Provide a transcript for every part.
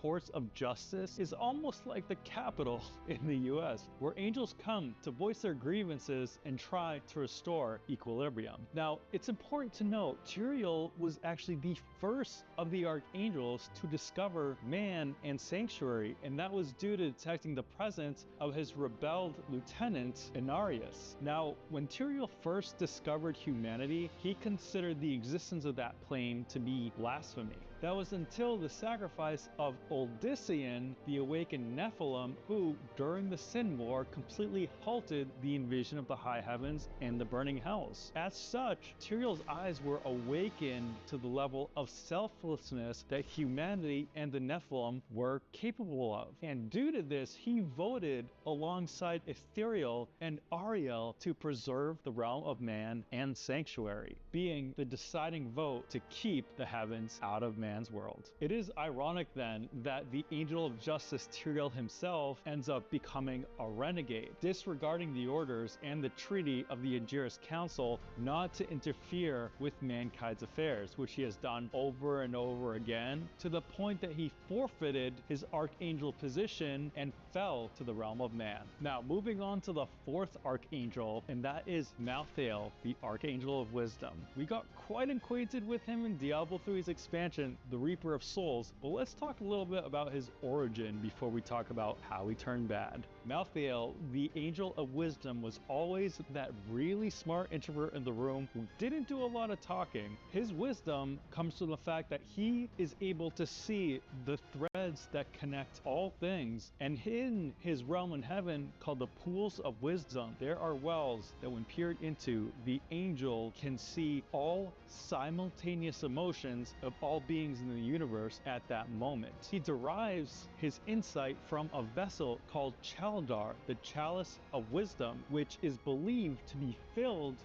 courts of justice is almost like the Capitol in the US, where angels come to voice their grievances and try to restore equilibrium. Now, it's important to note, Turiel was actually the first of the archangels to discover man and sanctuary, and that was due to detecting the presence of his rebelled lieutenant, Inarius. Now, when Turiel first discovered humanity, he considered the existence of that plane to be blasphemy. That was until the sacrifice of Oldician, the awakened Nephilim, who, during the Sin War, completely halted the invasion of the high heavens and the burning hells. As such, Turiel's eyes were awakened to the level of selflessness that humanity and the Nephilim were capable of. And due to this, he voted alongside Ithuriel and Ariel to preserve the realm of man and sanctuary, being the deciding vote to keep the heavens out of man's world. It is ironic then that the angel of justice Turiel himself ends up becoming a renegade, disregarding the orders and the treaty of the Angiris Council not to interfere with mankind's affairs, which he has done over and over again, to the point that he forfeited his archangel position and fell to the realm of man. Now, moving on to the fourth archangel, and that is Malthael, the archangel of wisdom. We got quite acquainted with him in Diablo 3's expansion, the Reaper of Souls, but let's talk a little bit about his origin before we talk about how he turned bad. Malthael, the angel of wisdom, was always that really smart introvert in the room who didn't do a lot of talking. His wisdom comes from the fact that he is able to see the threads that connect all things, and in his realm in heaven called the pools of wisdom, there are wells that when peered into, the angel can see all simultaneous emotions of all beings in the universe at that moment. He derives his insight from a vessel called Chaldar, the chalice of wisdom, which is believed to be filled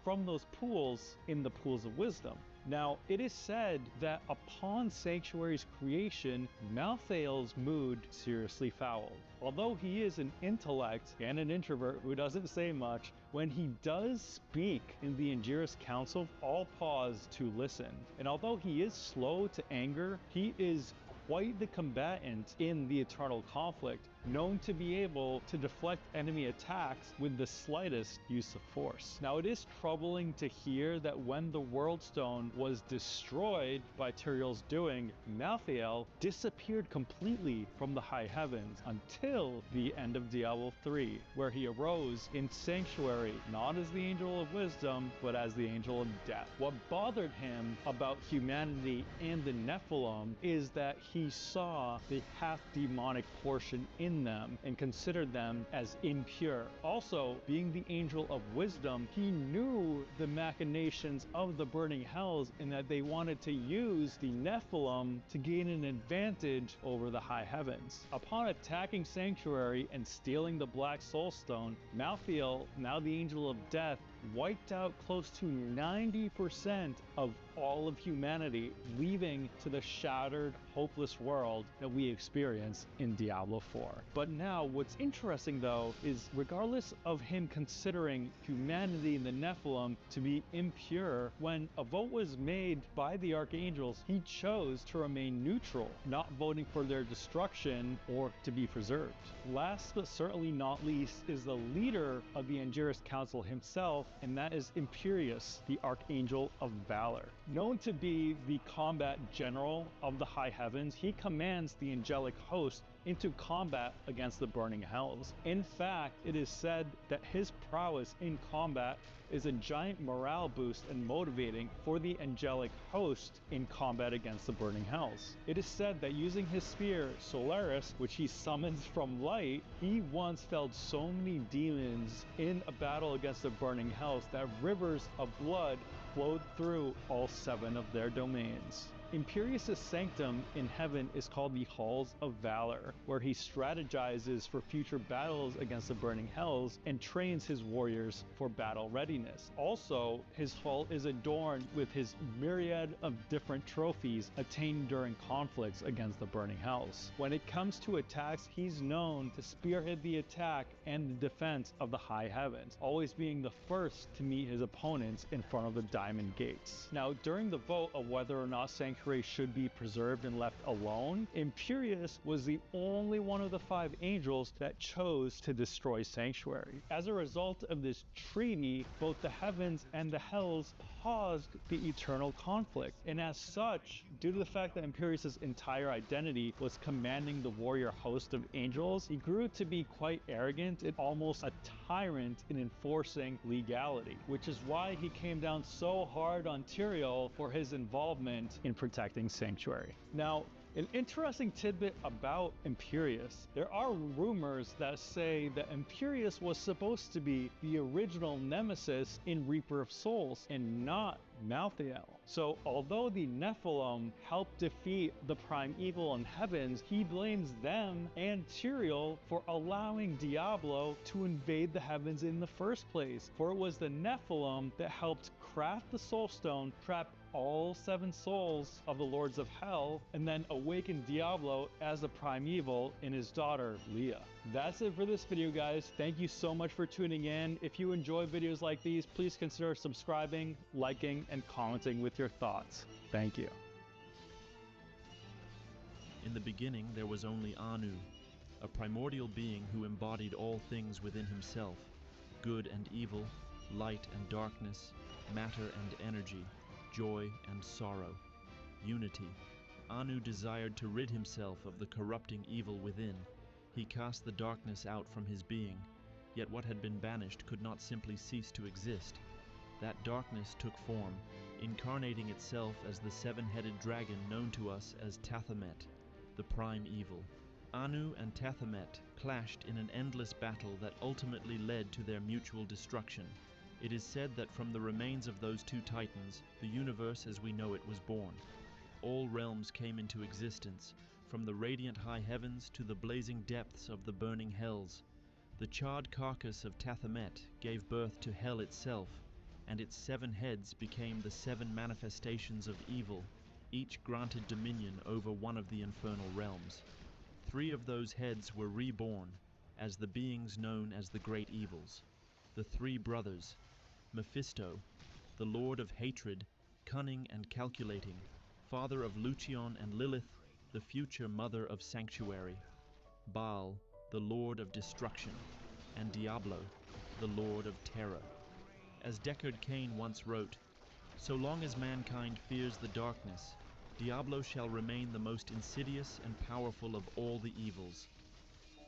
from those pools in the pools of wisdom. Now, it is said that upon Sanctuary's creation, Malthael's mood seriously fouled. Although he is an intellect and an introvert who doesn't say much, when he does speak in the Angiris Council, all pause to listen. And although he is slow to anger, he is quite the combatant in the eternal conflict, known to be able to deflect enemy attacks with the slightest use of force. Now, it is troubling to hear that when the World Stone was destroyed by Turiel's doing, Malthael disappeared completely from the high heavens until the end of Diablo 3, where he arose in Sanctuary, not as the Angel of Wisdom, but as the Angel of Death. What bothered him about humanity and the Nephilim is that he saw the half-demonic portion in them and considered them as impure. Also, being the Angel of Wisdom, he knew the machinations of the burning hells and that they wanted to use the Nephilim to gain an advantage over the high heavens. Upon attacking Sanctuary and stealing the Black Soul Stone, Malthael, now the Angel of Death, wiped out close to 90% of all of humanity, leaving to the shattered, hopeless world that we experience in Diablo 4. But now, what's interesting though, is regardless of him considering humanity and the Nephilim to be impure, when a vote was made by the archangels, he chose to remain neutral, not voting for their destruction or to be preserved. Last but certainly not least is the leader of the Angiris Council himself, and that is Imperius, the Archangel of Valor. Known to be the combat general of the high heavens, he commands the angelic host into combat against the burning hells. In fact, it is said that his prowess in combat is a giant morale boost and motivating for the angelic host in combat against the burning hells. It is said that using his spear, Solaris, which he summons from light, he once felled so many demons in a battle against the burning hells that rivers of blood flowed through all 7 of their domains. Imperius' sanctum in heaven is called the Halls of Valor, where he strategizes for future battles against the burning hells and trains his warriors for battle readiness. Also, his hall is adorned with his myriad of different trophies attained during conflicts against the burning hells. When it comes to attacks, he's known to spearhead the attack and the defense of the high heavens, always being the first to meet his opponents in front of the diamond gates. Now, during the vote of whether or not Sanctuary sanctuary should be preserved and left alone, Imperius was the only one of the 5 angels that chose to destroy sanctuary. As a result of this treaty, both the heavens and the hells paused the eternal conflict. And as such, due to the fact that Imperius's entire identity was commanding the warrior host of angels, he grew to be quite arrogant and almost a tyrant in enforcing legality, which is why he came down so hard on Tyrael for his involvement in protecting sanctuary. Now, an interesting tidbit about Imperius. There are rumors that say that Imperius was supposed to be the original nemesis in Reaper of Souls and not Malthael. So although the Nephilim helped defeat the primeval in heavens, he blames them and Tyrael for allowing Diablo to invade the heavens in the first place. For it was the Nephilim that helped craft the Soul Stone, trap all 7 souls of the Lords of Hell, and then awaken Diablo as a primeval in his daughter, Leah. That's it for this video, guys. Thank you so much for tuning in. If you enjoy videos like these, please consider subscribing, liking, and commenting with your thoughts. Thank you. In the beginning there was only Anu, a primordial being who embodied all things within himself, good and evil, light and darkness, matter and energy, joy and sorrow, unity. Anu desired to rid himself of the corrupting evil within. He cast the darkness out from his being, yet what had been banished could not simply cease to exist. That darkness took form, incarnating itself as the 7-headed dragon known to us as Tathamet, the prime evil. Anu and Tathamet clashed in an endless battle that ultimately led to their mutual destruction. It is said that from the remains of those 2 titans, the universe as we know it was born. All realms came into existence, from the radiant high heavens to the blazing depths of the burning hells. The charred carcass of Tathamet gave birth to hell itself, and its 7 heads became the 7 manifestations of evil, each granted dominion over one of the infernal realms. 3 of those heads were reborn as the beings known as the Great Evils. The 3 brothers, Mephisto, the lord of hatred, cunning and calculating, father of Lucion and Lilith, the future mother of sanctuary, Baal, the lord of destruction, and Diablo, the lord of terror. As Deckard Cain once wrote, "So long as mankind fears the darkness, Diablo shall remain the most insidious and powerful of all the evils."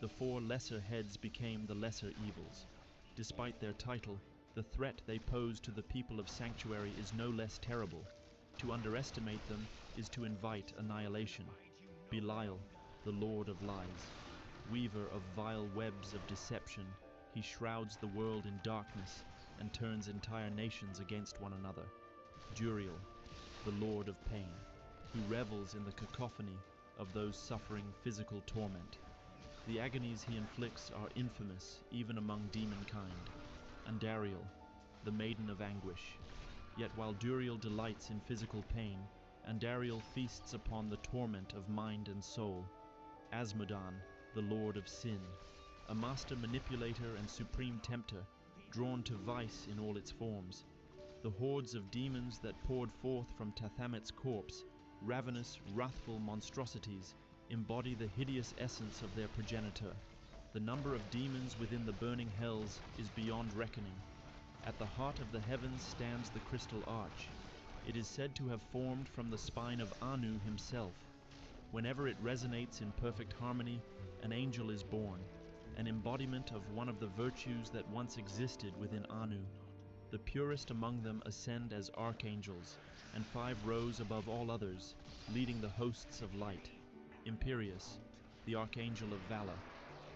The 4 lesser heads became the lesser evils. Despite their title, the threat they pose to the people of Sanctuary is no less terrible. To underestimate them is to invite annihilation. Belial, the Lord of Lies, weaver of vile webs of deception, he shrouds the world in darkness and turns entire nations against one another. Duriel, the Lord of Pain, who revels in the cacophony of those suffering physical torment. The agonies he inflicts are infamous even among demonkind. Andariel, the Maiden of Anguish. Yet while Duriel delights in physical pain, Andariel feasts upon the torment of mind and soul. Asmodan, the Lord of Sin, a master manipulator and supreme tempter, drawn to vice in all its forms. The hordes of demons that poured forth from Tathamet's corpse, ravenous, wrathful monstrosities, embody the hideous essence of their progenitor. The number of demons within the burning hells is beyond reckoning. At the heart of the heavens stands the crystal arch. It is said to have formed from the spine of Anu himself. Whenever it resonates in perfect harmony, an angel is born, an embodiment of one of the virtues that once existed within Anu. The purest among them ascend as archangels, and 5 rows above all others, leading the hosts of light. Imperius, the Archangel of Valor,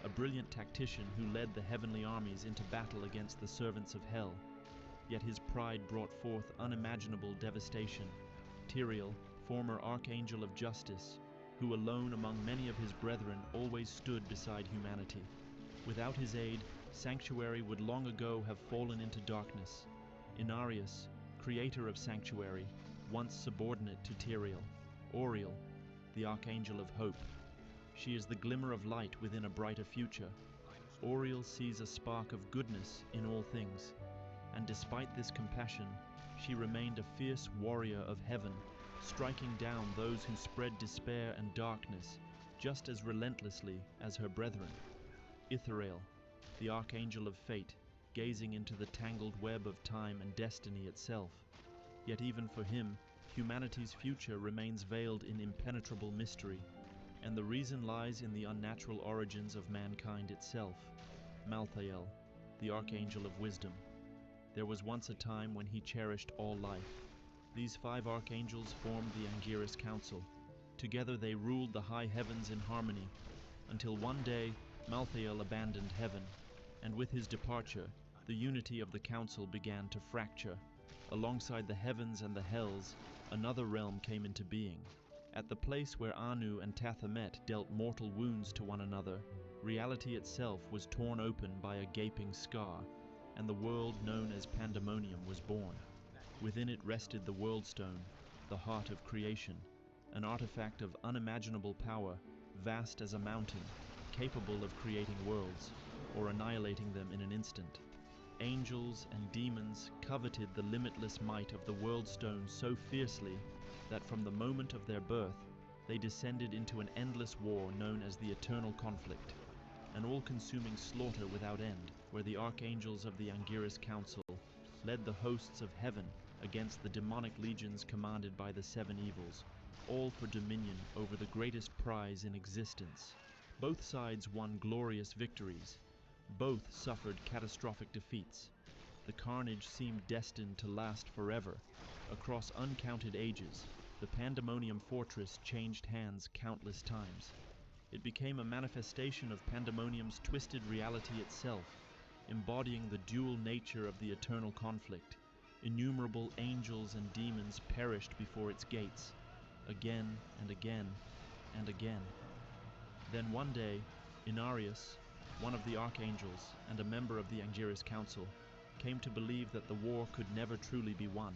a brilliant tactician who led the heavenly armies into battle against the servants of hell. Yet his pride brought forth unimaginable devastation. Tyrael, former Archangel of Justice, who alone among many of his brethren always stood beside humanity. Without his aid, Sanctuary would long ago have fallen into darkness. Inarius, creator of Sanctuary, once subordinate to Tyrael. Auriel, the Archangel of Hope. She is the glimmer of light within a brighter future. Auriel sees a spark of goodness in all things, and despite this compassion, she remained a fierce warrior of heaven, striking down those who spread despair and darkness just as relentlessly as her brethren. Ithrael, the archangel of fate, gazing into the tangled web of time and destiny itself. Yet even for him, humanity's future remains veiled in impenetrable mystery, and the reason lies in the unnatural origins of mankind itself. Malthael, the archangel of wisdom. There was once a time when he cherished all life. These 5 archangels formed the Anguirus Council. Together they ruled the high heavens in harmony, until one day Malthael abandoned heaven, and with his departure, the unity of the council began to fracture. Alongside the heavens and the hells, another realm came into being. At the place where Anu and Tathamet dealt mortal wounds to one another, reality itself was torn open by a gaping scar, and the world known as Pandemonium was born. Within it rested the World Stone, the heart of creation, an artifact of unimaginable power, vast as a mountain, capable of creating worlds, or annihilating them in an instant. Angels and demons coveted the limitless might of the World Stone so fiercely that from the moment of their birth, they descended into an endless war known as the Eternal Conflict, an all-consuming slaughter without end, where the archangels of the Anguirus Council led the hosts of heaven against the demonic legions commanded by the 7 evils, all for dominion over the greatest prize in existence. Both sides won glorious victories. Both suffered catastrophic defeats. The carnage seemed destined to last forever. Across uncounted ages, the Pandemonium Fortress changed hands countless times. It became a manifestation of Pandemonium's twisted reality itself, embodying the dual nature of the eternal conflict. Innumerable angels and demons perished before its gates, again and again and again. Then one day, Inarius, one of the archangels and a member of the Anguirus Council, came to believe that the war could never truly be won.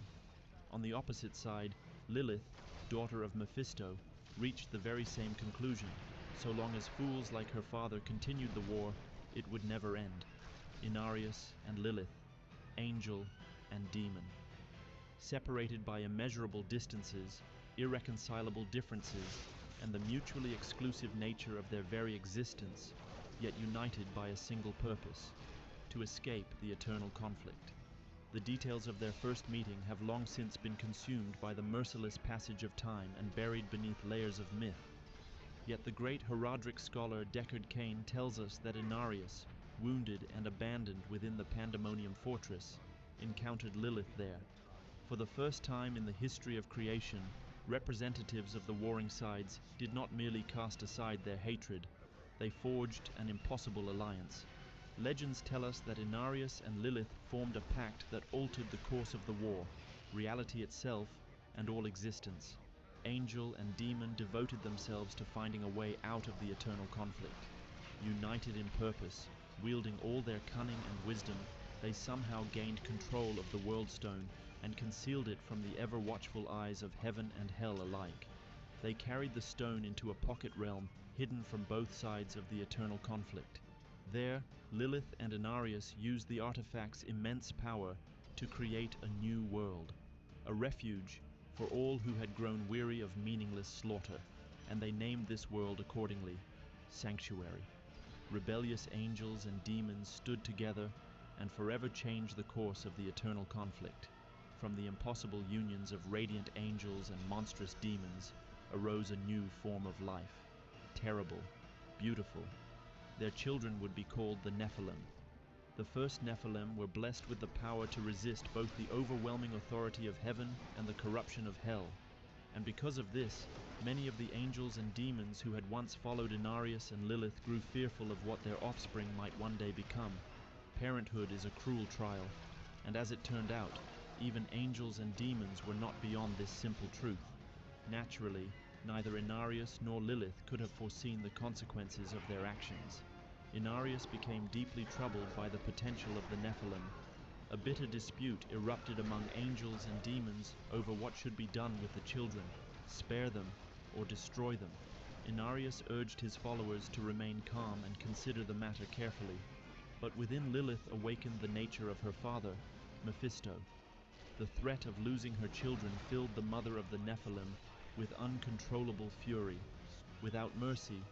On the opposite side, Lilith, daughter of Mephisto, reached the very same conclusion. So long as fools like her father continued the war, it would never end. Inarius and Lilith, angel and demon. Separated by immeasurable distances, irreconcilable differences, and the mutually exclusive nature of their very existence, yet united by a single purpose: to escape the eternal conflict. The details of their first meeting have long since been consumed by the merciless passage of time and buried beneath layers of myth. Yet the great Herodric scholar Deckard Cain tells us that Inarius, wounded and abandoned within the Pandemonium Fortress, encountered Lilith there. For the first time in the history of creation, representatives of the warring sides did not merely cast aside their hatred, they forged an impossible alliance. Legends tell us that Inarius and Lilith formed a pact that altered the course of the war, reality itself, and all existence. Angel and demon devoted themselves to finding a way out of the eternal conflict. United in purpose, wielding all their cunning and wisdom, they somehow gained control of the World Stone and concealed it from the ever-watchful eyes of heaven and hell alike. They carried the stone into a pocket realm hidden from both sides of the eternal conflict. There, Lilith and Inarius used the artifact's immense power to create a new world, a refuge for all who had grown weary of meaningless slaughter, and they named this world accordingly: Sanctuary. Rebellious angels and demons stood together and forever changed the course of the eternal conflict. From the impossible unions of radiant angels and monstrous demons arose a new form of life, terrible, beautiful. Their children would be called the Nephilim. The first Nephilim were blessed with the power to resist both the overwhelming authority of heaven and the corruption of hell. And because of this, many of the angels and demons who had once followed Inarius and Lilith grew fearful of what their offspring might one day become. Parenthood is a cruel trial, and as it turned out, even angels and demons were not beyond this simple truth. Naturally, neither Inarius nor Lilith could have foreseen the consequences of their actions. Inarius became deeply troubled by the potential of the Nephilim. A bitter dispute erupted among angels and demons over what should be done with the children: spare them or destroy them. Inarius urged his followers to remain calm and consider the matter carefully. But within Lilith awakened the nature of her father, Mephisto. The threat of losing her children filled the mother of the Nephilim with uncontrollable fury. Without mercy,